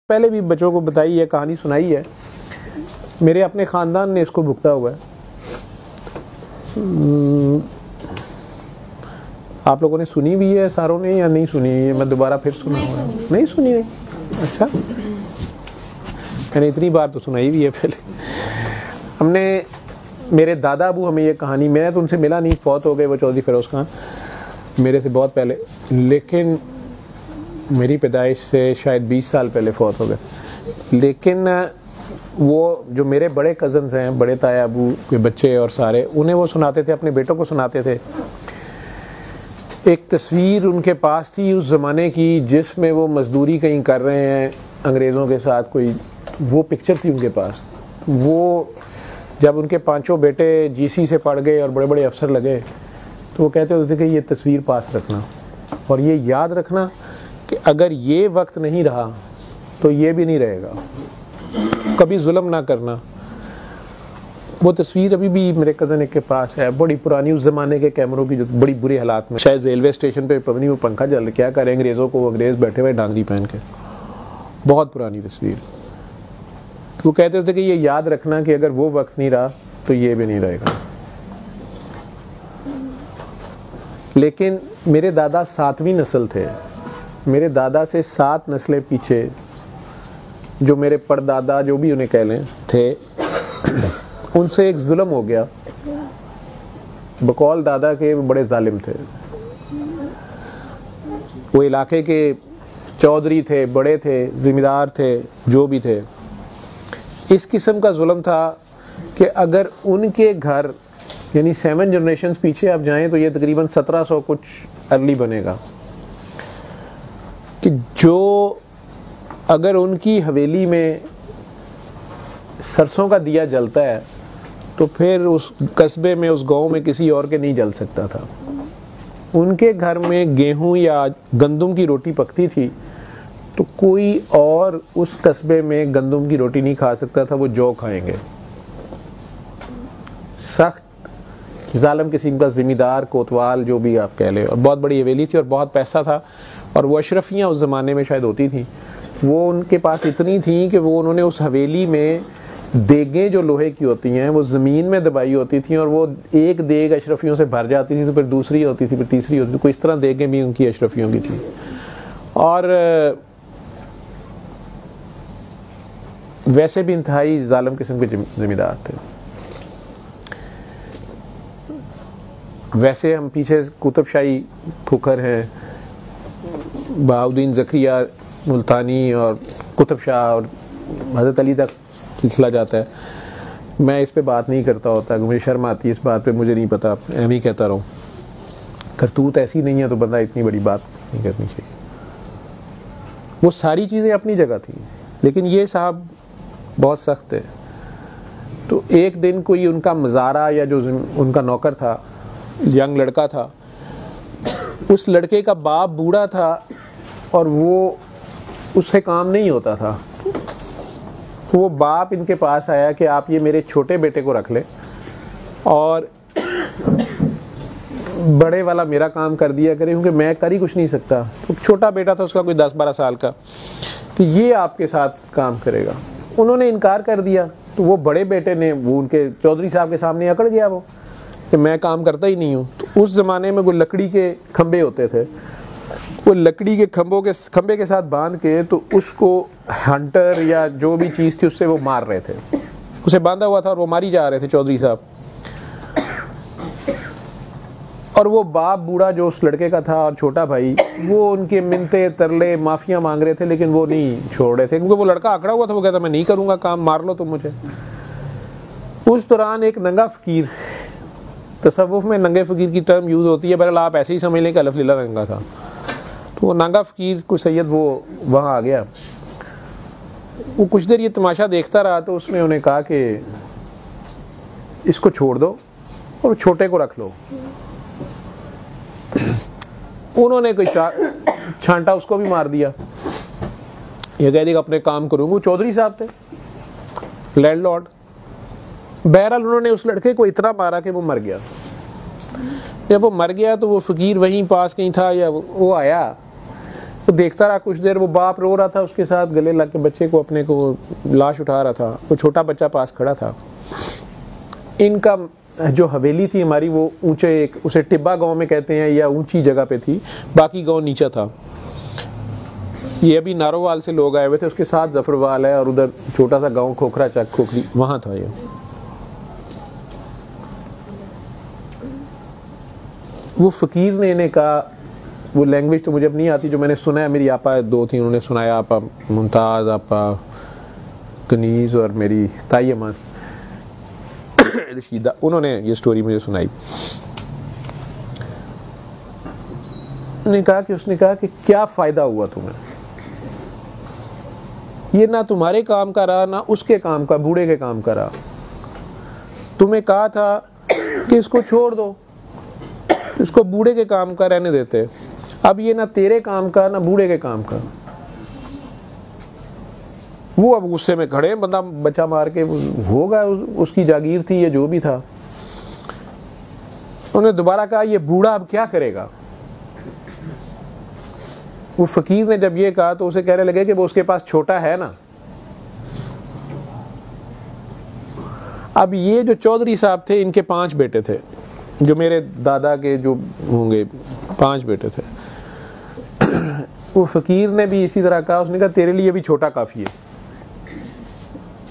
पहले भी बच्चों को बताई है, कहानी सुनाई है। मेरे अपने ख़ानदान ने इसको भुगता हुआ है। आप लोगों ने सुनी भी है सारों ने या नहीं सुनी है? मैं दोबारा फिर सुनाऊंगा। नहीं सुनी है? अच्छा, मैंने इतनी बार तो सुनाई भी है पहले। हमने, मेरे दादा अबू हमें ये कहानी, मैं तो उनसे मिला नहीं, फौत हो गए वो चौधरी फिरोज़ खान मेरे से बहुत पहले, लेकिन मेरी पैदाइश से शायद 20 साल पहले फौत हो गए। लेकिन वो जो मेरे बड़े कज़न्स हैं, बड़े ताया अबू के बच्चे और सारे, उन्हें वो सुनाते थे, अपने बेटों को सुनाते थे। एक तस्वीर उनके पास थी उस ज़माने की जिसमें वो मज़दूरी कहीं कर रहे हैं अंग्रेज़ों के साथ, कोई वो पिक्चर थी उनके पास। वो जब उनके पांचों बेटे जीसी से पढ़ गए और बड़े बड़े अफसर लगे तो वो कहते होते थे कि ये तस्वीर पास रखना और ये याद रखना कि अगर ये वक्त नहीं रहा तो ये भी नहीं रहेगा, कभी जुल्म ना करना। वो तस्वीर अभी भी मेरे कज़न एक के पास है, बड़ी पुरानी, उस ज़माने के कैमरों की, जो बड़ी बुरी हालात में, शायद रेलवे स्टेशन पे पता नहीं वो पंखा चल, क्या करें अंग्रेज़ों को, अंग्रेज़ बैठे हुए डांगरी पहन के, बहुत पुरानी तस्वीर। वो कहते थे कि ये याद रखना कि अगर वो वक्त नहीं रहा तो ये भी नहीं रहेगा। लेकिन मेरे दादा 7वीं नस्ल थे, मेरे दादा से 7 नस्लें पीछे जो मेरे परदादा, जो भी उन्हें कह लें, थे, उनसे एक जुल्म हो गया। बकौल दादा के बड़े जालिम थे, वो इलाके के चौधरी थे, बड़े थे, जिम्मेदार थे, जो भी थे। इस किस्म का जुल्म था कि अगर उनके घर यानी 7 जनरेशन्स पीछे आप जाएं तो ये तकरीबन 1700 कुछ अर्ली बनेगा कि जो अगर उनकी हवेली में सरसों का दिया जलता है तो फिर उस कस्बे में, उस गांव में किसी और के नहीं जल सकता था। उनके घर में गेहूं या गंदम की रोटी पकती थी तो कोई और उस कस्बे में गंदम की रोटी नहीं खा सकता था, वो जौ खाएंगे। सख्त जालिम किस्म का ज़मींदार, कोतवाल, जो भी आप कह लें, और बहुत बड़ी हवेली थी और बहुत पैसा था। और वो अशरफियाँ उस ज़माने में शायद होती थी, वो उनके पास इतनी थी कि वो उन्होंने उस हवेली में देगें जो लोहे की होती हैं वो ज़मीन में दबाई होती थी, और वो एक देग अशरफियों से भर जाती थी तो फिर दूसरी होती थी, फिर तीसरी होती थी, कोई इस तरह देगें भी उनकी अशरफियों की थी। और वैसे भी इंतहाई जालिम किस्म के ज़मींदार थे। वैसे हम पीछे कुतुब शाही फुकर हैं, बहाउद्दीन ज़करिया मुल्तानी और कुतुब शाह और हज़रत अली तक सिलसिला जाता है। मैं इस पे बात नहीं करता होता, मुझे शर्म आती है इस बात पे, मुझे नहीं पता, एम ही कहता रहूँ। करतूत ऐसी नहीं है तो बंदा इतनी बड़ी बात नहीं करनी चाहिए। वो सारी चीज़ें अपनी जगह थी, लेकिन ये साहब बहुत सख्त है। तो एक दिन कोई उनका मज़ारा या जो उनका नौकर था, यंग लड़का था, उस लड़के का बाप बूढ़ा था और वो उससे काम नहीं होता था। तो वो बाप इनके पास आया कि आप ये मेरे छोटे बेटे को रख ले और बड़े वाला मेरा काम कर दिया करे, क्योंकि मैं कर ही कुछ नहीं सकता। तो छोटा बेटा था उसका, कोई 10-12 साल का, कि ये आपके साथ काम करेगा। उन्होंने इनकार कर दिया। तो वो बड़े बेटे ने, वो उनके चौधरी साहब के सामने अकड़ गया वो कि मैं काम करता ही नहीं हूँ। तो उस ज़माने में वो लकड़ी के खंबे होते थे, वो लकड़ी के खंबे के साथ बांध के तो उसको हंटर या जो भी चीज़ थी उससे वो मार रहे थे। उसे बांधा हुआ था और वो मारी जा रहे थे चौधरी साहब। और वो बाप बूढ़ा जो उस लड़के का था और छोटा भाई, वो उनके मिन्नते तरले माफिया मांग रहे थे, लेकिन वो नहीं छोड़ रहे थे, क्योंकि वो लड़का अकड़ा हुआ था। वो कहता मैं नहीं करूँगा काम, मार लो तुम मुझे। उस दौरान एक नंगा फ़कीर, तसव्वुफ़ में नंगे फ़कीर की टर्म यूज़ होती है, बहरहाल आप ऐसे ही समझ लें कि अलफ़ लीला नंगा था। तो वो नंगा फ़कीर कोई सैयद वो वहाँ आ गया। वो कुछ देर ये तमाशा देखता रहा तो उसने उन्हें कहा कि इसको छोड़ दो और छोटे को रख लो। उन्होंने कोई छांटा उसको भी मार दिया। ये कह दिया अपने काम करूँगा। वो चौधरी साहब थे, लैंडलॉर्ड। बहरहाल उन्होंने उस लड़के को इतना मारा कि वो मर गया। जब वो मर गया तो वो फ़कीर वहीं पास कहीं था, या वो आया वो देखता रहा कुछ देर, वो बाप रो रहा था उसके साथ, गले लग के बच्चे को अपने को लाश उठा रहा था, वो छोटा बच्चा पास खड़ा था। इनका जो हवेली थी हमारी वो ऊंचे, एक उसे टिब्बा गांव में कहते हैं, या ऊंची जगह पे थी, बाकी गांव नीचा था। ये अभी नारोवाल से लोग आए हुए थे, उसके साथ जफरवाल है, और उधर छोटा सा गांव खोखरा चक खोखरी, वहां था ये। वो फकीर ने इन्हें कहा, वो लैंग्वेज तो मुझे अब नहीं आती, जो मैंने सुना है, मेरी आपा दो थी, उन्होंने सुनाया, आपा मुमताज़, आपा कनीज़ और मेरी ताई अम्मा रशीदा, उन्होंने ये स्टोरी मुझे सुनाई। उसने कहा कि क्या फ़ायदा हुआ तुम्हें, ये ना तुम्हारे काम का रहा, ना उसके काम का, बूढ़े के काम का रहा। तुम्हें कहा था कि इसको छोड़ दो, इसको बूढ़े के काम का रहने देते, अब ये ना तेरे काम का ना बूढ़े के काम का। वो अब गुस्से में खड़े, बंदा बच्चा मार के होगा, उसकी जागीर थी, ये जो भी था। उन्होंने दोबारा कहा, ये बूढ़ा अब क्या करेगा। वो फकीर ने जब ये कहा तो उसे कहने लगे कि वो उसके पास छोटा है ना। अब ये जो चौधरी साहब थे, इनके 5 बेटे थे, जो मेरे दादा के जो होंगे 5 बेटे थे। वो फकीर ने भी इसी तरह कहा, उसने कहा तेरे लिए भी छोटा काफ़ी है,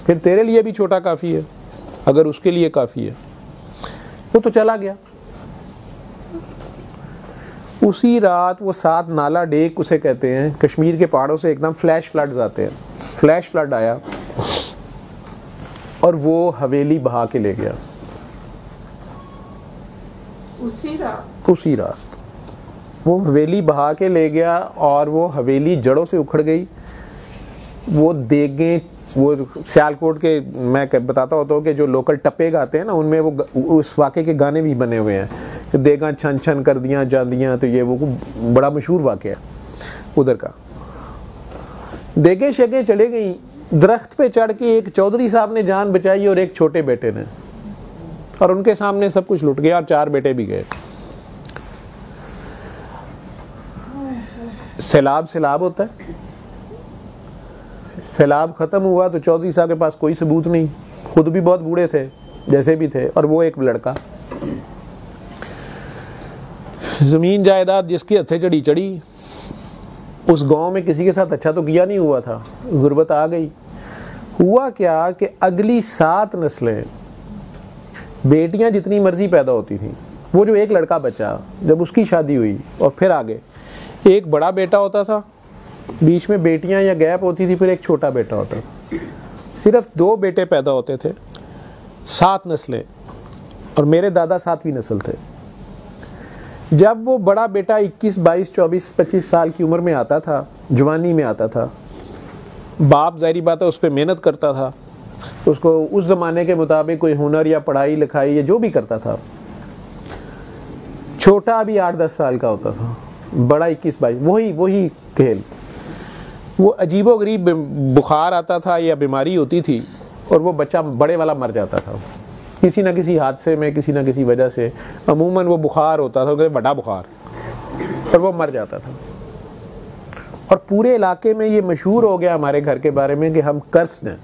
फिर तेरे लिए भी छोटा काफ़ी है, अगर उसके लिए काफ़ी है। वो तो चला गया। उसी रात वो 7 नाला डेक उसे कहते हैं, कश्मीर के पहाड़ों से एकदम फ्लैश फ्लड्स आते हैं, फ्लैश फ्लड आया और वो हवेली बहा के ले गया। उसी रात वो हवेली बहा के ले गया, और वो हवेली जड़ों से उखड़ गई। वो देगे, वो सियालकोट के, मैं बताता होता हूँ कि जो लोकल टप्पे गाते हैं ना, उनमें वो उस वाक़े के गाने भी बने हुए हैं कि देगा छन छन कर दिया जांदियाँ, तो ये वो बड़ा मशहूर वाक़या है उधर का। देगे शेगे चले गई, दरख्त पे चढ़ के एक चौधरी साहब ने जान बचाई और एक छोटे बेटे ने, और उनके सामने सब कुछ लुट गया और 4 बेटे भी गए। सैलाब होता है, सैलाब खत्म हुआ तो चौधरी साहब के पास कोई सबूत नहीं, खुद भी बहुत बूढ़े थे जैसे भी थे, और वो एक लड़का। जमीन जायदाद जिसकी हथे चढ़ी, उस गांव में किसी के साथ अच्छा तो किया नहीं हुआ था, गुर्बत आ गई। हुआ क्या कि अगली 7 नस्लें बेटियां जितनी मर्जी पैदा होती थी, वो जो एक लड़का बचा, जब उसकी शादी हुई और फिर आगे एक बड़ा बेटा होता था, बीच में बेटियां या गैप होती थी, फिर एक छोटा बेटा होता था। सिर्फ 2 बेटे पैदा होते थे, 7 नस्लें, और मेरे दादा 7वीं नस्ल थे। जब वो बड़ा बेटा 21, 22, 24, 25 साल की उम्र में आता था, जवानी में आता था, बाप जाहिर बात है उस पर मेहनत करता था, उसको उस जमाने के मुताबिक कोई हुनर या पढ़ाई लिखाई या जो भी करता था। छोटा भी 8-10 साल का होता था, बड़ा 21-22, वही खेल। वो अजीबोगरीब बुखार आता था या बीमारी होती थी, और वो बच्चा बड़े वाला मर जाता था किसी ना किसी हादसे में, किसी ना किसी वजह से। अमूमन वो बुखार होता था, बड़ा बुखार, और वो मर जाता था। और पूरे इलाके में ये मशहूर हो गया हमारे घर के बारे में कि हम कर्स्ड हैं,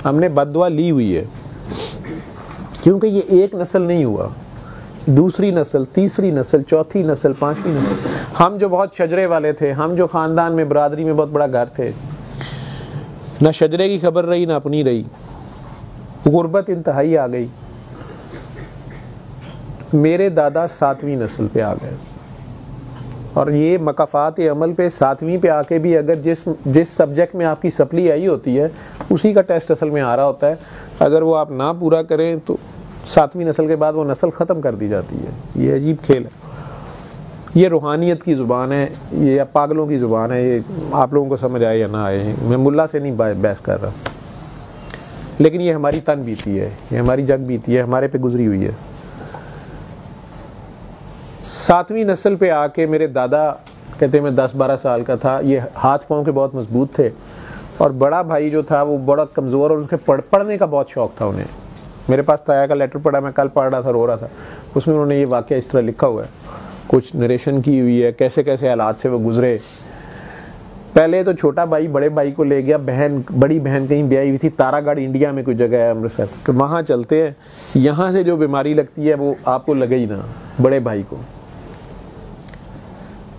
हमने बद्दुआ ली हुई है, क्योंकि ये एक नस्ल नहीं हुआ, दूसरी नस्ल, तीसरी नस्ल, चौथी नस्ल, 5वीं नस्ल। हम जो बहुत शजरे वाले थे, हम जो ख़ानदान में, बरादरी में बहुत बड़ा घर थे, ना शजरे की खबर रही ना अपनी रही, गुर्बत इंतहाई आ गई। मेरे दादा 7वीं नस्ल पे आ गए, और ये मकाफात अमल पे 7वीं पे आके भी अगर जिस सब्जेक्ट में आपकी सप्ली आई होती है, उसी का टेस्ट असल में आ रहा होता है। अगर वो आप ना पूरा करें तो 7वीं नस्ल के बाद वो नस्ल ख़त्म कर दी जाती है। ये अजीब खेल है, ये रूहानियत की ज़ुबान है, ये पागलों की ज़ुबान है। ये आप लोगों को समझ आए या ना आए, मैं मुल्ला से नहीं बहस कर रहा, लेकिन ये हमारी तन बीती है, ये हमारी जग बीती है, हमारे पे गुजरी हुई है। 7वीं नस्ल पे आके मेरे दादा कहते मैं 10-12 साल का था, ये हाथ पाँव के बहुत मजबूत थे, और बड़ा भाई जो था वो बड़ा कमज़ोर, और उसके पढ़ने का बहुत शौक़ था उन्हें। मेरे पास ताया का लेटर पढ़ा, मैं कल पढ़ रहा था, रो रहा था। उसमें उन्होंने ये वाक़या इस तरह लिखा हुआ है, कुछ नरेशन की हुई है, कैसे कैसे हालात से वो गुजरे। पहले तो छोटा भाई बड़े भाई को ले गया, बड़ी बहन कहीं ब्याही हुई थी, तारागढ़ इंडिया में कोई जगह है अमृतसर, तो वहाँ चलते हैं, यहाँ से जो बीमारी लगती है वो आपको लगे ही ना बड़े भाई को।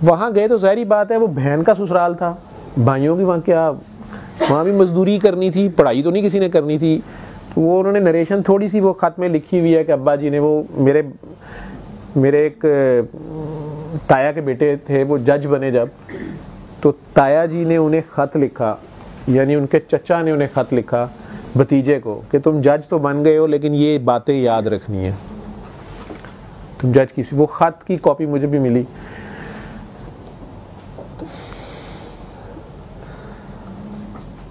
वहाँ गए तो ज़ाहिर बात है वो बहन का ससुराल था, भाइयों की वहाँ क्या, वहाँ भी मजदूरी करनी थी, पढ़ाई तो नहीं किसी ने करनी थी। तो वो उन्होंने नरेशन थोड़ी सी वो ख़त में लिखी हुई है कि अब्बा जी ने, वो मेरे एक ताया के बेटे थे, वो जज बने जब, तो ताया जी ने उन्हें ख़त लिखा, यानी उनके चचा ने उन्हें ख़त लिखा भतीजे को कि तुम जज तो बन गए हो लेकिन ये बातें याद रखनी है, तुम जज किसी। वो ख़त की कॉपी मुझे भी मिली।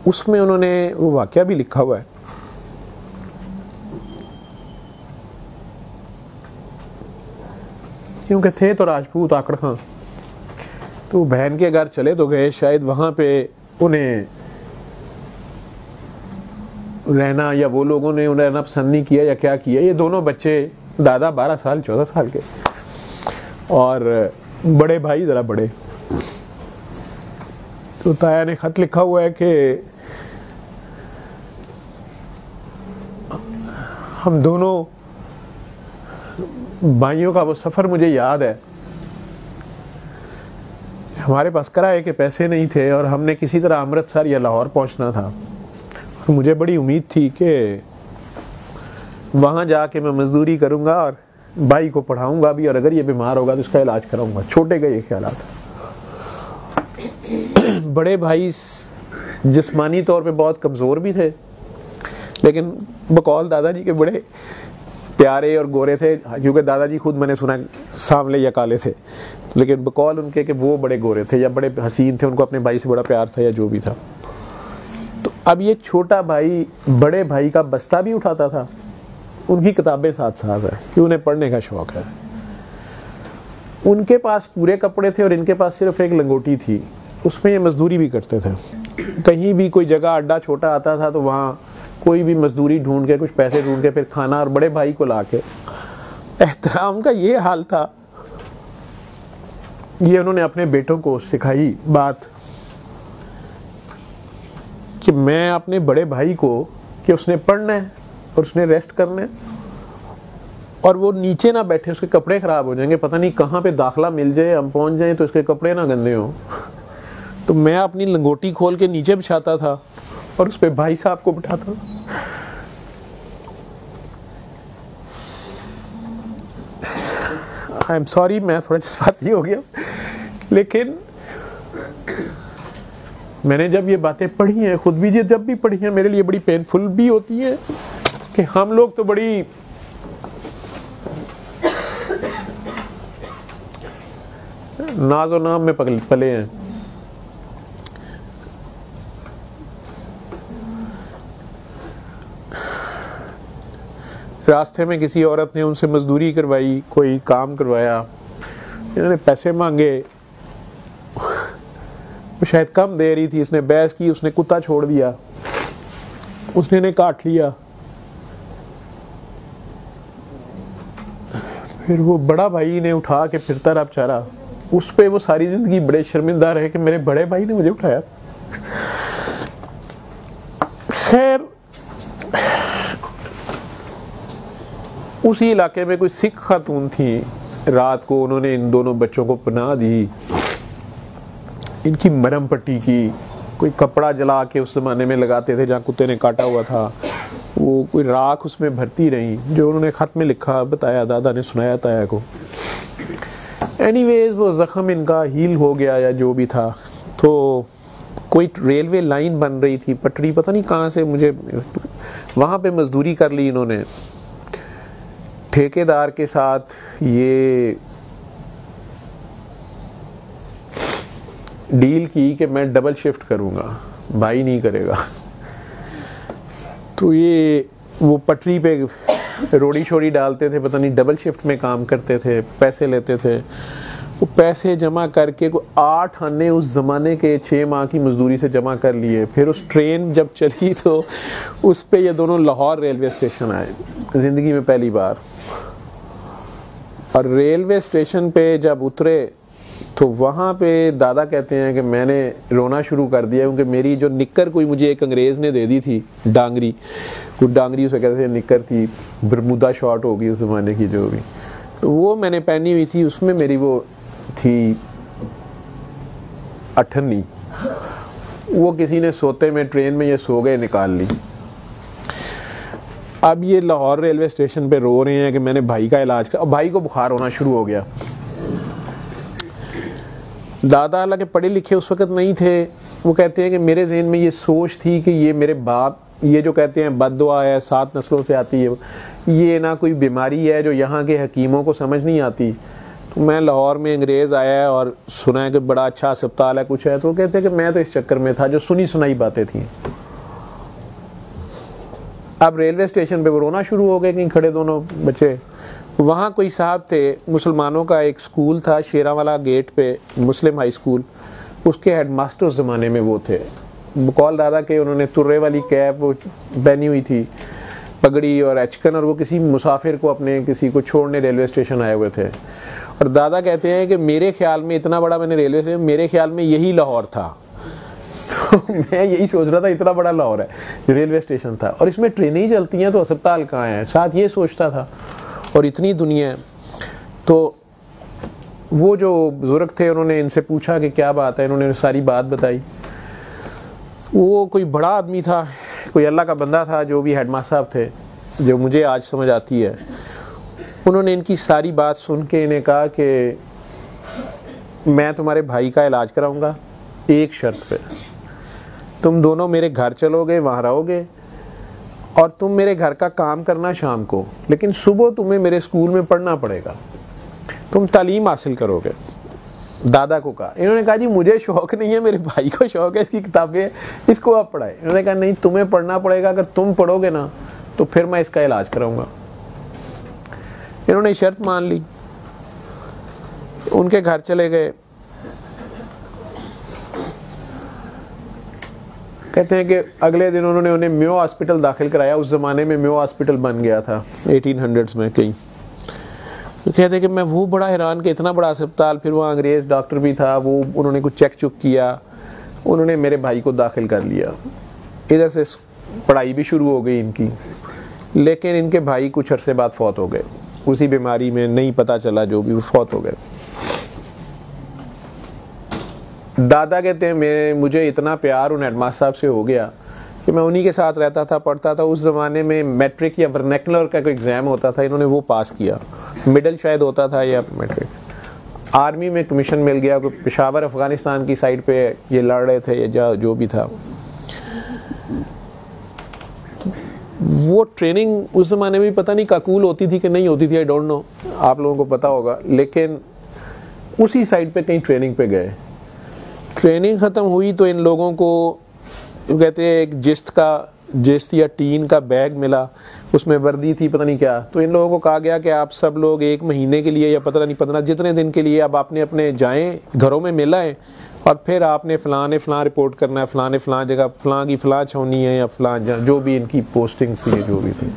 उसमें उन्होंने वो वाकया भी लिखा हुआ है। क्योंकि थे तो राजपूत आकड़ खां, तो बहन के घर चले तो गए, शायद वहाँ पे उन्हें रहना, या वो लोगों ने उन्हें रहना पसंद नहीं किया या क्या किया। ये दोनों बच्चे, दादा 12 साल 14 साल के और बड़े भाई ज़रा बड़े। तो ताया ने ख़त लिखा हुआ है कि हम दोनों भाइयों का वो सफ़र मुझे याद है, हमारे पास किराए के पैसे नहीं थे और हमने किसी तरह अमृतसर या लाहौर पहुंचना था। मुझे बड़ी उम्मीद थी कि वहाँ जाके मैं मजदूरी करूँगा और भाई को पढ़ाऊँगा भी, और अगर ये बीमार होगा तो उसका इलाज कराऊँगा। छोटे का ये ख्याल था। बड़े भाई जिस्मानी तौर पे बहुत कमज़ोर भी थे, लेकिन बकौल दादाजी के बड़े प्यारे और गोरे थे, क्योंकि दादाजी खुद मैंने सुना सांवले या काले थे, लेकिन बकौल उनके कि वो बड़े गोरे थे या बड़े हसीन थे, उनको अपने भाई से बड़ा प्यार था या जो भी था। तो अब ये छोटा भाई बड़े भाई का बस्ता भी उठाता था, उनकी किताबें साथ साथ है कि उन्हें पढ़ने का शौक है। उनके पास पूरे कपड़े थे और इनके पास सिर्फ एक लंगोटी थी, उसमें ये मजदूरी भी करते थे। कहीं भी कोई जगह अड्डा छोटा आता था तो वहाँ कोई भी मजदूरी ढूंढ के, कुछ पैसे ढूंढ के फिर खाना, और बड़े भाई को ला के। एहतराम का ये हाल था। ये उन्होंने अपने बेटों को सिखाई बात कि मैं अपने बड़े भाई को, कि उसने पढ़ना है और उसने रेस्ट करना है, और वो नीचे ना बैठे, उसके कपड़े खराब हो जाएंगे, पता नहीं कहाँ पे दाखला मिल जाए, हम पहुंच जाएं तो उसके कपड़े ना गंदे हों। तो मैं अपनी लंगोटी खोल के नीचे बिछाता था और उस पे भाई साहब को बिठाता। आई एम सॉरी, मैं थोड़ा जज्बाती हो गया, लेकिन मैंने जब ये बातें पढ़ी हैं, खुद भी ये जब भी पढ़ी हैं, मेरे लिए बड़ी पेनफुल भी होती है कि हम लोग तो बड़ी नाजो नाम में पले हैं। रास्ते में किसी औरत ने उनसे मजदूरी करवाई, कोई काम करवाया, इन्होंने पैसे मांगे, वो शायद कम दे रही थी, इसने बहस की, उसने कुत्ता छोड़ दिया, उसने इन्हें काट लिया। फिर वो बड़ा भाई ने उठा के फिरता रहा बेचारा, उस पे वो सारी जिंदगी बड़े शर्मिंदा रहे कि मेरे बड़े भाई ने मुझे उठाया। खैर, उसी इलाके में कोई सिख खातून थी, रात को उन्होंने इन दोनों बच्चों को पनाह दी, इनकी मरहम पट्टी की, कोई कपड़ा जला के उस ज़माने में लगाते थे जहाँ कुत्ते ने काटा हुआ था, वो कोई राख उसमें भरती रही, जो उन्होंने ख़त में लिखा, बताया, दादा ने सुनाया ताया को। एनीवेज वो ज़ख्म इनका हील हो गया या जो भी था। तो कोई रेलवे लाइन बन रही थी, पटरी पता नहीं कहाँ से, मुझे वहाँ पे मजदूरी कर ली इन्होंने, ठेकेदार के साथ ये डील की कि मैं डबल शिफ्ट करूँगा, भाई नहीं करेगा। तो ये वो पटरी पे रोड़ी शोड़ी डालते थे, पता नहीं डबल शिफ्ट में काम करते थे, पैसे लेते थे। वो पैसे जमा करके को 8 आने उस ज़माने के 6 माह की मजदूरी से जमा कर लिए। फिर उस ट्रेन जब चली तो उस पे ये दोनों लाहौर रेलवे स्टेशन आए, ज़िंदगी में पहली बार। और रेलवे स्टेशन पे जब उतरे तो वहाँ पे दादा कहते हैं कि मैंने रोना शुरू कर दिया, क्योंकि मेरी जो निक्कर कोई मुझे एक अंग्रेज़ ने दे दी थी, डांगरी, कुछ डांगरी उसे कहते थे, निक्कर थी, बरमूदा शॉर्ट होगी उस ज़माने की जो भी, तो वो मैंने पहनी हुई थी, उसमें मेरी वो थी अठन्नी, वो किसी ने सोते में ट्रेन में ये सो गए, निकाल ली। अब ये लाहौर रेलवे स्टेशन पे रो रहे हैं कि मैंने भाई का इलाज किया, और भाई को बुखार होना शुरू हो गया। दादा हालांकि पढ़े लिखे उस वक़्त नहीं थे, वो कहते हैं कि मेरे जहन में ये सोच थी कि ये मेरे बाप, ये जो कहते हैं बद्दुआ है 7 नस्लों से आती है, ये ना कोई बीमारी है जो यहाँ के हकीमों को समझ नहीं आती। तो मैं लाहौर में अंग्रेज़ आया है और सुना है कि बड़ा अच्छा अस्पताल है, कुछ है, तो वो कहते हैं कि मैं तो इस चक्कर में था, जो सुनी सुनाई बातें थी। अब रेलवे स्टेशन पे वो रोना शुरू हो गए, कहीं खड़े दोनों बच्चे। वहाँ कोई साहब थे, मुसलमानों का एक स्कूल था शेरावाला गेट पे, मुस्लिम हाई स्कूल, उसके हेडमास्टर उस ज़माने में वो थे, बकौल दादा के। उन्होंने तुर्रे वाली कैप वो पहनी हुई थी, पगड़ी और एचकन, और वो किसी मुसाफिर को अपने किसी को छोड़ने रेलवे स्टेशन आए हुए थे। और दादा कहते हैं कि मेरे ख्याल में इतना बड़ा मैंने रेलवे स्टेशन, मेरे ख्याल में यही लाहौर था। तो मैं यही सोच रहा था इतना बड़ा लाहौर है, रेलवे स्टेशन था, और इसमें ट्रेनें ही चलती हैं तो अस्पताल कहाँ है, साथ ये सोचता था, और इतनी दुनिया है। तो वो जो बुजुर्ग थे उन्होंने इनसे पूछा कि क्या बात है, इन्होंने सारी बात बताई। वो कोई बड़ा आदमी था, कोई अल्लाह का बंदा था, जो भी हेडमास्टर साहब थे, जो मुझे आज समझ आती है। उन्होंने इनकी सारी बात सुन के इन्हें कहा कि मैं तुम्हारे भाई का इलाज कराऊंगा, एक शर्त पे, तुम दोनों मेरे घर चलोगे, वहाँ रहोगे, और तुम मेरे घर का काम करना शाम को, लेकिन सुबह तुम्हें मेरे स्कूल में पढ़ना पड़ेगा, तुम तालीम हासिल करोगे। दादा को कहा, इन्होंने कहा जी मुझे शौक नहीं है, मेरे भाई को शौक है, इसकी किताबें, इसको आप पढ़ाए। इन्होंने कहा नहीं, तुम्हें पढ़ना पड़ेगा, अगर तुम पढ़ोगे ना तो फिर मैं इसका इलाज कराऊंगा। इन्होंने शर्त मान ली, उनके घर चले गए। कहते हैं कि अगले दिन उन्होंने उन्हें म्यो हॉस्पिटल दाखिल कराया। उस ज़माने में म्यो हॉस्पिटल बन गया था 1800s में कहीं। तो कहते हैं कि मैं वो बड़ा हैरान कि इतना बड़ा अस्पताल, फिर वहाँ अंग्रेज़ डॉक्टर भी था, वो उन्होंने कुछ चेक चुक किया, उन्होंने मेरे भाई को दाखिल कर लिया। इधर से पढ़ाई भी शुरू हो गई इनकी, लेकिन इनके भाई कुछ अरसे बाद फौत हो गए, उसी बीमारी में, नहीं पता चला जो भी, वो फौत हो गए। दादा कहते हैं मुझे इतना प्यार उन हेडमास्टर साहब से हो गया कि मैं उन्हीं के साथ रहता था, पढ़ता था। उस ज़माने में मैट्रिक या वर्नैकुलर का कोई एग्ज़ाम होता था, इन्होंने वो पास किया, मिडल शायद होता था या मैट्रिक। आर्मी में कमीशन मिल गया, कोई पेशावर अफ़गानिस्तान की साइड पे ये लड़ रहे थे या जो भी था। वो ट्रेनिंग उस ज़माने में पता नहीं काकूल होती थी कि नहीं होती थी, आई डोंट नो, आप लोगों को पता होगा, लेकिन उसी साइड पे कहीं ट्रेनिंग पे गए। ट्रेनिंग ख़त्म हुई तो इन लोगों को कहते हैं एक जिस्त या टीन का बैग मिला, उसमें वर्दी थी, पता नहीं क्या। तो इन लोगों को कहा गया कि आप सब लोग 1 महीने के लिए या पता नहीं 15 जितने दिन के लिए अब आपने अपने जाएं, घरों में मिलाएं, और फिर आपने फ़लाँ ने फ़लाँ रिपोर्ट करना है, फ़लाँ ने फ़लाँ जगह, फ़लाँ की फ़लाँ छौनी है, या फ़लाँ जो भी इनकी पोस्टिंग थी, जो भी थी।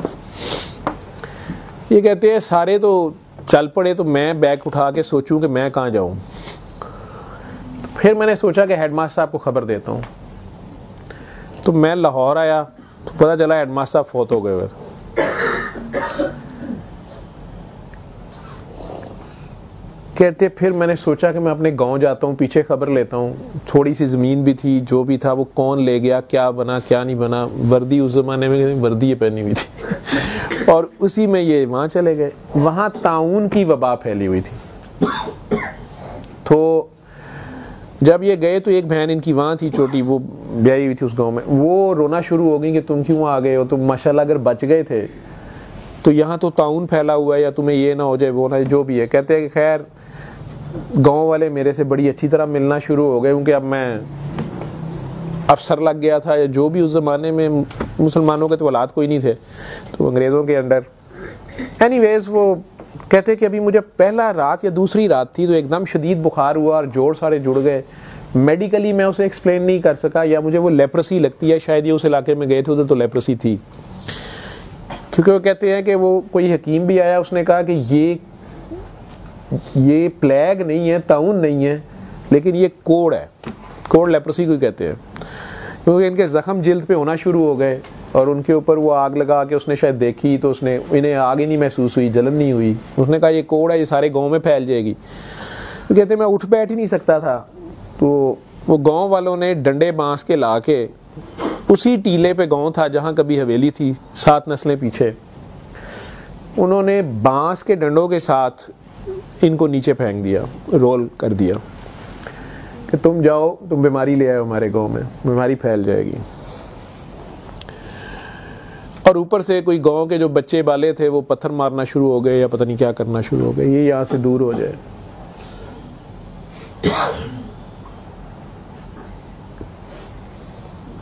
ये कहते हैं सारे तो चल पड़े, तो मैं बैग उठा के सोचूं कि मैं कहाँ जाऊं। फिर मैंने सोचा कि हेडमास्टर साहब को खबर देता हूँ। तो मैं लाहौर आया तो पता चला हेडमास्टर साहब फौत हो गए। कहते फिर मैंने सोचा कि मैं अपने गांव जाता हूँ, पीछे खबर लेता हूँ। थोड़ी सी ज़मीन भी थी, जो भी था वो कौन ले गया, क्या बना क्या नहीं बना। वर्दी उस ज़माने में वर्दी पहनी हुई थी और उसी में ये वहाँ चले गए। वहाँ ताउन की वबा फैली हुई थी। तो जब ये गए तो एक बहन इनकी वहाँ थी छोटी, वो ब्याही हुई थी उस गांव में। वो रोना शुरू हो गई कि तुम क्यों आ गए हो, तुम माशाल्लाह अगर बच गए थे तो यहाँ तो ताउन फैला हुआ है, या तुम्हें ये ना हो जाए वो ना, जो भी है। कहते हैं कि खैर गांव वाले मेरे से बड़ी अच्छी तरह मिलना शुरू हो गए, क्योंकि अब मैं अफसर लग गया था, या जो भी उस ज़माने में मुसलमानों के तो औलाद कोई नहीं थे, तो अंग्रेज़ों के अंडर। एनीवेज वो कहते कि अभी मुझे पहला रात या दूसरी रात थी तो एकदम शदीद बुखार हुआ और जोड़ सारे जुड़ गए। मेडिकली मैं उसे एक्सप्लेन नहीं कर सका, या मुझे वो लेप्रेसी लगती है, शायद ये उस इलाके में गए थे उधर तो लेप्रेसी थी। क्योंकि वो कहते हैं कि वो कोई हकीम भी आया, उसने कहा कि ये ये प्लेग नहीं है, ताउन नहीं है, लेकिन ये कोड़ है, कोड़ लेप्रोसी को कहते हैं, क्योंकि इनके जख्म जिल्द पे होना शुरू हो गए और उनके ऊपर वो आग लगा के उसने शायद देखी तो उसने, इन्हें आग ही नहीं महसूस हुई, जलन नहीं हुई, उसने कहा ये कोड़ है, ये सारे गांव में फैल जाएगी। तो कहते मैं उठ बैठ ही नहीं सकता था, तो वो गांव वालों ने डंडे बांस के ला के, उसी टीले पे गांव था जहाँ कभी हवेली थी 7 नस्लें पीछे, उन्होंने बांस के डंडों के साथ इनको नीचे फेंक दिया, रोल कर दिया कि तुम जाओ, तुम बीमारी ले आओ हमारे गांव में, बीमारी फैल जाएगी। और ऊपर से कोई गांव के जो बच्चे बाले थे वो पत्थर मारना शुरू हो गए या पता नहीं क्या करना शुरू हो गए, ये यहाँ से दूर हो जाए।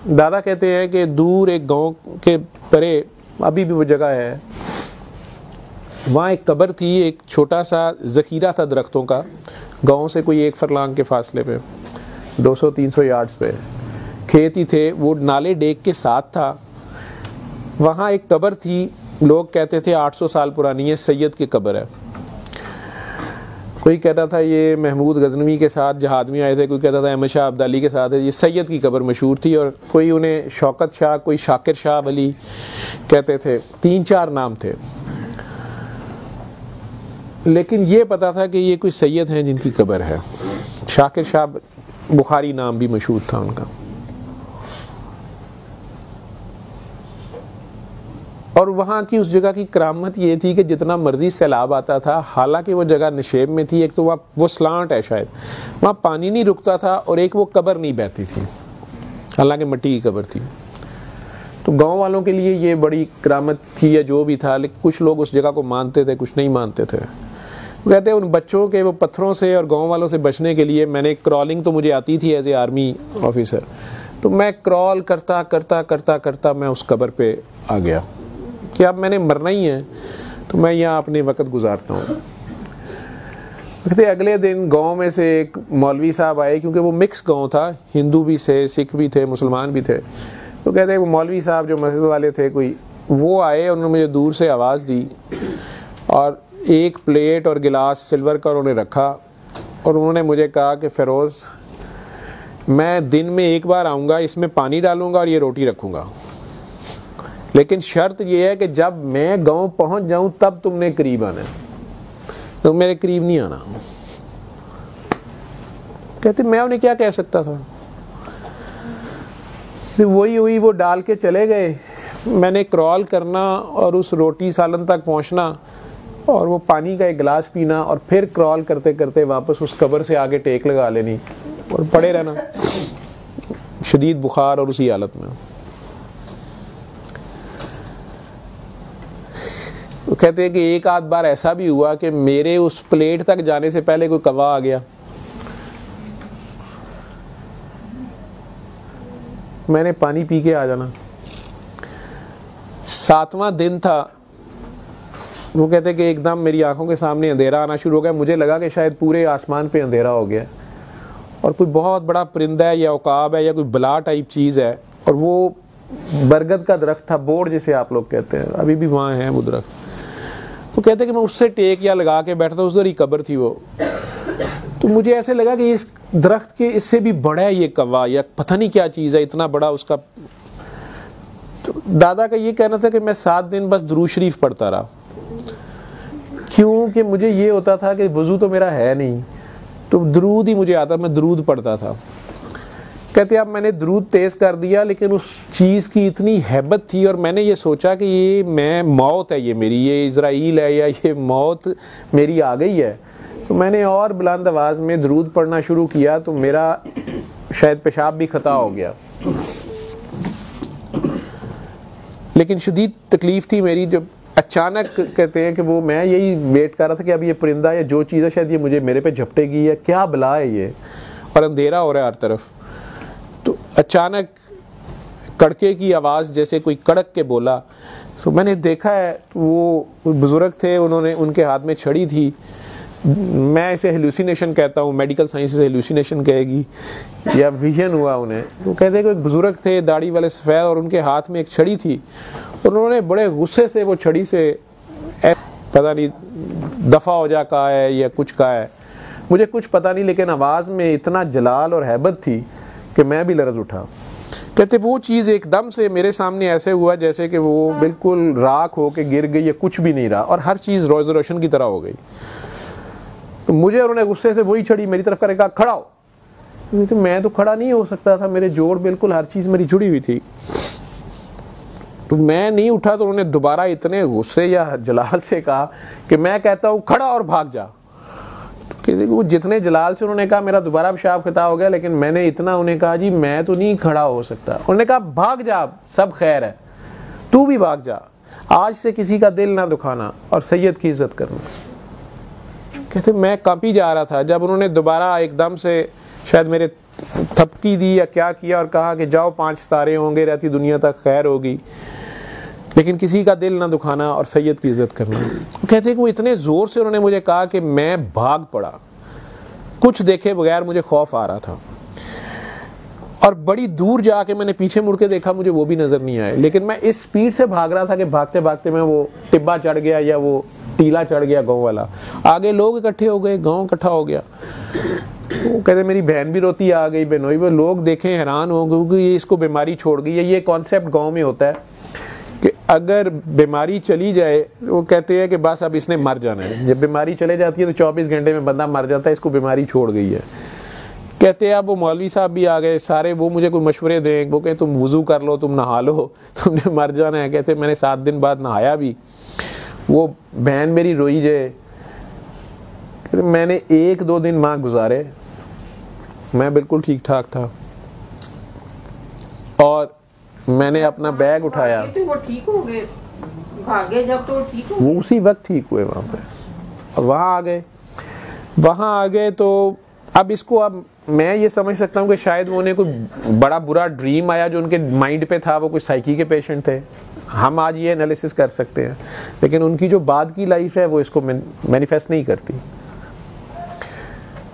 दादा कहते हैं कि दूर एक गांव के परे अभी भी वो जगह है, वहाँ एक कब्र थी, एक छोटा सा ज़ख़ीरा था दरख्तों का, गांव से कोई 1 फरलांग के फासले पे, 200-300 यार्ड्स पे खेत ही थे, वो नाले डेक के साथ था। वहाँ एक कब्र थी, लोग कहते थे 800 साल पुरानी है, सैयद की कब्र है। कोई कहता था ये महमूद गजनवी के साथ जहाद में आए थे, कोई कहता था अहमद शाह अब्दाली के साथ है, ये सैयद की कब्र मशहूर थी। और कोई उन्हें शौकत शाह, कोई शाकिर शाह वली कहते थे, 3-4 नाम थे, लेकिन ये पता था कि ये कोई सैयद हैं जिनकी कब्र है। शाकिर शाह बुखारी नाम भी मशहूर था उनका। और वहाँ की उस जगह की करामत ये थी कि जितना मर्जी सैलाब आता था, हालांकि वो जगह नशेब में थी, एक तो वहाँ वो स्लांट है शायद, वहाँ पानी नहीं रुकता था, और एक वो कब्र नहीं बहती थी, हालांकि मिट्टी की कब्र थी। तो गांव वालों के लिए ये बड़ी करामत थी या जो भी था, लेकिन कुछ लोग उस जगह को मानते थे, कुछ नहीं मानते थे। कहते हैं उन बच्चों के वो पत्थरों से और गांव वालों से बचने के लिए मैंने क्रॉलिंग तो मुझे आती थी एज ए आर्मी ऑफिसर, तो मैं क्रॉल करता करता करता करता मैं उस कब्र पे आ गया कि अब मैंने मरना ही है, तो मैं यहाँ अपने वक्त गुजारता हूँ। कहते अगले दिन गांव में से एक मौलवी साहब आए, क्योंकि वो मिक्स गांव था, हिंदू भी थे, सिख भी थे, मुसलमान भी थे। तो कहते हैं वो मौलवी साहब जो मस्जिद वाले थे कोई, वो आए, उन्होंने मुझे दूर से आवाज़ दी और एक प्लेट और गिलास सिल्वर का उन्होंने रखा, और उन्होंने मुझे कहा कि फ़िरोज़ मैं दिन में एक बार आऊँगा, इसमें पानी डालूँगा और ये रोटी रखूँगा, लेकिन शर्त ये है कि जब मैं गांव पहुंच जाऊं तब तुमने करीब आना है, तो मेरे करीब नहीं आना। कहते मैं उन्हें क्या कह सकता था, वही हुई, वो डाल के चले गए। मैंने क्रॉल करना और उस रोटी सालन तक पहुंचना और वो पानी का एक गिलास पीना, और फिर क्रॉल करते करते वापस उस कब्र से आगे टेक लगा लेनी और पड़े रहना, शदीद बुखार और उसी हालत में। तो कहते हैं कि एक आध बार ऐसा भी हुआ कि मेरे उस प्लेट तक जाने से पहले कोई कौवा आ गया, मैंने पानी पी के आ जाना। 7वां दिन था, वो कहते कि एकदम मेरी आंखों के सामने अंधेरा आना शुरू हो गया, मुझे लगा कि शायद पूरे आसमान पे अंधेरा हो गया और कोई बहुत बड़ा परिंदा है या उकाब है या कोई बला टाइप चीज़ है, और वो बरगद का दरख्त था, बोर्ड जिसे आप लोग कहते हैं, अभी भी वहाँ है वो दरख्त। वो कहते कि मैं उससे टेक या लगा के बैठा था, उधर ही कब्र थी वो। तो मुझे ऐसे लगा कि इस दरख्त के इससे भी बड़ा है ये कौवा या पता नहीं क्या चीज़ है, इतना बड़ा उसका। तो दादा का ये कहना था कि मैं 7 दिन बस दुरूद शरीफ पढ़ता रहा, क्योंकि मुझे ये होता था कि वज़ू तो मेरा है नहीं, तो दरूद ही मुझे आता, मैं दरूद पढ़ता था। कहते अब मैंने दरूद तेज़ कर दिया, लेकिन उस चीज़ की इतनी हैबत थी और मैंने ये सोचा कि ये मैं मौत है, ये मेरी, ये इज़राइल है या ये मौत मेरी आ गई है। तो मैंने और बुलंद आवाज़ में दरूद पढ़ना शुरू किया, तो मेरा शायद पेशाब भी ख़ता हो गया, लेकिन शदीद तकलीफ़ थी मेरी। जब अचानक कहते हैं कि वो मैं यही वेट कर रहा था कि अब ये परिंदा या जो चीज़ है शायद ये मुझे मेरे पे झपटेगी या क्या बला है ये, और अंधेरा हो रहा है हर तरफ। तो अचानक कड़के की आवाज़ जैसे कोई कड़क के बोला, तो मैंने देखा है वो बुज़ुर्ग थे, उन्होंने, उनके हाथ में छड़ी थी। मैं इसे हेलुसिनेशन कहता हूँ, मेडिकल साइंस से हेलुसिनेशन कहेगी, या विजन हुआ उन्हें। वो कहते हैं कि एक बुज़ुर्ग थे दाढ़ी वाले सफ़ेद, और उनके हाथ में एक छड़ी थी, और उन्होंने बड़े गुस्से से वो छड़ी से पता नहीं दफ़ा हो जा कहा है या कुछ कहा है, मुझे कुछ पता नहीं, लेकिन आवाज़ में इतना जलाल और हैबत थी कि मैं भी लरज़ उठा। कहते वो चीज़ एकदम से मेरे सामने ऐसे हुआ जैसे कि वो बिल्कुल राख हो के गिर गई या कुछ भी नहीं रहा, और हर चीज़ रोज़ रोशन की तरह हो गई। तो मुझे उन्होंने गुस्से से वही छड़ी मेरी तरफ करके कहा खड़ा हो। तो मैं तो खड़ा नहीं हो सकता था, मेरे जोड़ बिल्कुल हर चीज़ मेरी जुड़ी हुई थी, तो मैं नहीं उठा। तो उन्होंने दोबारा इतने गुस्से या जलाल से कहा कि मैं कहता हूँ खड़ा और भाग जा। तो वो जितने जलाल से उन्होंने कहा, मेरा दोबारा पेशाब खता हो गया, लेकिन मैंने इतना उन्हें कहा जी मैं तो नहीं खड़ा हो सकता। उन्होंने कहा भाग जा, सब खैर है, तू भी भाग जा, आज से किसी का दिल ना दुखाना और सैयद की इज्जत करना। कहते मैं कांपी जा रहा था जब उन्होंने दोबारा एकदम से शायद मेरे थपकी दी या क्या किया और कहा कि जाओ 5 सितारे होंगे, रहती दुनिया तक खैर होगी, लेकिन किसी का दिल ना दुखाना और सैयद की इज्जत करना। कहते कि वो इतने ज़ोर से उन्होंने मुझे कहा कि मैं भाग पड़ा, कुछ देखे बगैर मुझे खौफ आ रहा था, और बड़ी दूर जाके मैंने पीछे मुड़ के देखा, मुझे वो भी नज़र नहीं आए, लेकिन मैं इस स्पीड से भाग रहा था कि भागते भागते मैं वो टिब्बा चढ़ गया या वो टीला चढ़ गया गाँव वाला। आगे लोग इकट्ठे हो गए, गाँव इकट्ठा हो गया। वो कहते मेरी बहन भी रोती आ गई, बहनोई, वो लोग देखें हैरान हो गए क्योंकि ये इसको बीमारी छोड़ गई है। ये कॉन्सेप्ट गांव में होता है कि अगर बीमारी चली जाए, वो कहते हैं कि बस अब इसने मर जाना है। जब बीमारी चले जाती है तो 24 घंटे में बंदा मर जाता है, इसको बीमारी छोड़ गई है। कहते हैं अब वो मौलवी साहब भी आ गए सारे, वो मुझे कोई मशवरे दें, वो कहें तुम वुजू कर लो, तुम नहा लो, तुमने मर जाना है। कहते मैंने 7 दिन बाद नहाया भी, वो बहन मेरी रोई जाए। मैंने 1-2 दिन माँ गुजारे, मैं बिल्कुल ठीक ठाक था, और मैंने अपना बैग उठाया। तो वो ठीक हो गए, भागे जब तो ठीक हो गए। वो उसी वक्त ठीक हुए वहाँ पे, और वहाँ आ गए। तो अब इसको अब मैं ये समझ सकता हूँ कि शायद उन्हें कोई बड़ा बुरा ड्रीम आया जो उनके माइंड पे था, वो कोई साइकी के पेशेंट थे। हम आज ये एनालिसिस कर सकते हैं, लेकिन उनकी जो बाद की लाइफ है वो इसको मैनिफेस्ट नहीं करती।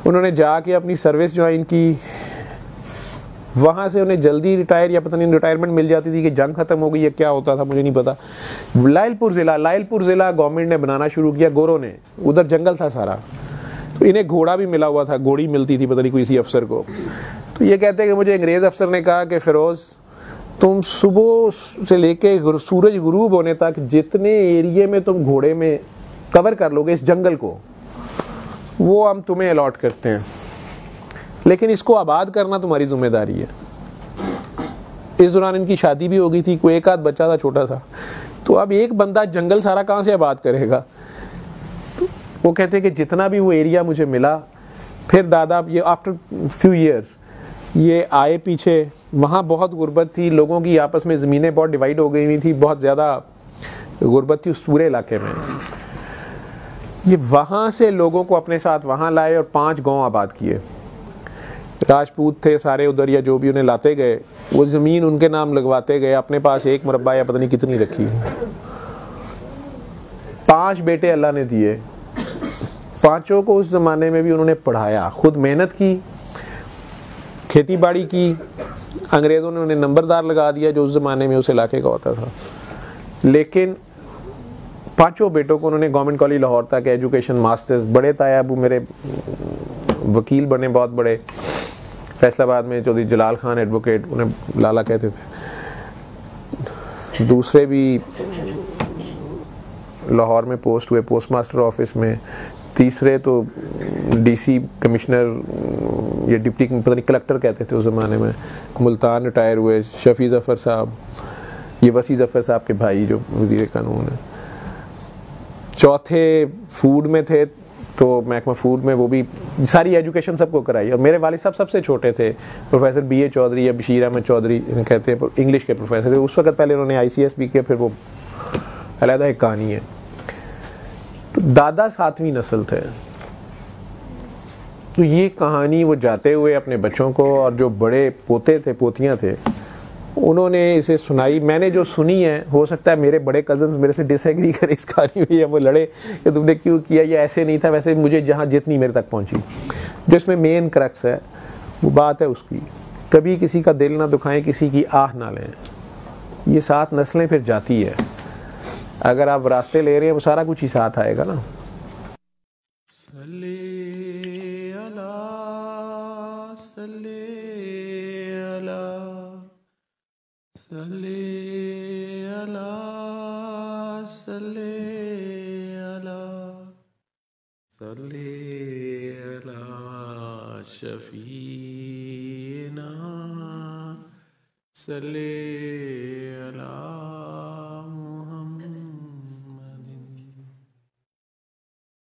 उन्होंने जाके अपनी सर्विस ज्वाइन की, वहाँ से उन्हें जल्दी रिटायर या पता नहीं रिटायरमेंट मिल जाती थी कि जंग खत्म हो गई या क्या होता था, मुझे नहीं पता। लायलपुर ज़िला गवर्नमेंट ने बनाना शुरू किया, गोरों ने, उधर जंगल था सारा, तो इन्हें घोड़ा भी मिला हुआ था, घोड़ी मिलती थी पता नहीं किसी अफसर को। तो ये कहते हैं कि मुझे अंग्रेज़ अफसर ने कहा कि फिरोज़ तुम सुबह से लेके सूरज गुरूब होने तक जितने एरिए में तुम घोड़े में कवर कर लोगे इस जंगल को, वो हम तुम्हें अलॉट करते हैं, लेकिन इसको आबाद करना तुम्हारी जिम्मेदारी है। इस दौरान इनकी शादी भी हो गई थी, कोई एक आध बच्चा था छोटा सा, तो अब एक बंदा जंगल सारा कहाँ से आबाद करेगा। तो वो कहते हैं कि जितना भी वो एरिया मुझे मिला, फिर दादा ये आफ्टर फ्यू ईयर्स ये आए पीछे, वहाँ बहुत गुर्बत थी, लोगों की आपस में ज़मीनें बहुत डिवाइड हो गई हुई थी, बहुत ज़्यादा गुर्बत थी उस पूरे इलाके में। ये वहाँ से लोगों को अपने साथ वहाँ लाए और 5 गांव आबाद किए। राजपूत थे सारे उधर या जो भी, उन्हें लाते गए, वो ज़मीन उनके नाम लगवाते गए, अपने पास 1 मुरब्बा या पता नहीं कितनी रखी। 5 बेटे अल्लाह ने दिए, 5 को उस ज़माने में भी उन्होंने पढ़ाया, खुद मेहनत की, खेती बाड़ी की। अंग्रेज़ों ने उन्हें नंबरदार लगा दिया जो उस ज़माने में उस इलाके का होता था, लेकिन 5 बेटों को उन्होंने गवर्नमेंट कॉलेज लाहौर तक एजुकेशन मास्टर्स, बड़े तायाबू मेरे वकील बने बहुत बड़े, फैसलाबाद में चौधरी जलाल खान एडवोकेट, उन्हें लाला कहते थे। दूसरे भी लाहौर में पोस्ट हुए, पोस्ट मास्टर ऑफिस में। तीसरे तो डीसी कमिश्नर या डिप्टी पता नहीं कलेक्टर कहते थे उस ज़माने में, मुल्तान रिटायर हुए। शफी ज़फ़र साहब, ये वसी ज़फ़र साहब के भाई जो वज़ीर कानून है। चौथे फूड में थे, तो महकमा फूड में वो भी सारी एजुकेशन सबको कराई। और मेरे वालिद साहब सबसे छोटे थे, प्रोफेसर BA चौधरी या बशीर अहमद चौधरी कहते हैं, इंग्लिश के प्रोफेसर थे उस वक्त। पहले उन्होंने ICS भी किया, फिर वो अलहदा एक कहानी है। तो दादा 7वीं नस्ल थे। तो ये कहानी वो जाते हुए अपने बच्चों को, और जो बड़े पोते थे पोतियाँ थे उन्होंने इसे सुनाई। मैंने जो सुनी है, हो सकता है मेरे बड़े कजन्स मेरे से डिसएग्री करें इस कहानी में, या वो लड़े कि तुमने क्यों किया, ये ऐसे नहीं था वैसे। मुझे जहाँ जितनी मेरे तक पहुँची, जिसमें मेन क्रक्स है वो बात है उसकी, कभी किसी का दिल ना दुखाएं, किसी की आह ना लें। ये 7 नस्लें फिर जाती है। अगर आप रास्ते ले रहे हैं वो सारा कुछ ही साथ आएगा ना। सल्ले अला सल्ले अला सल्ले अला शफीना सल्ले अला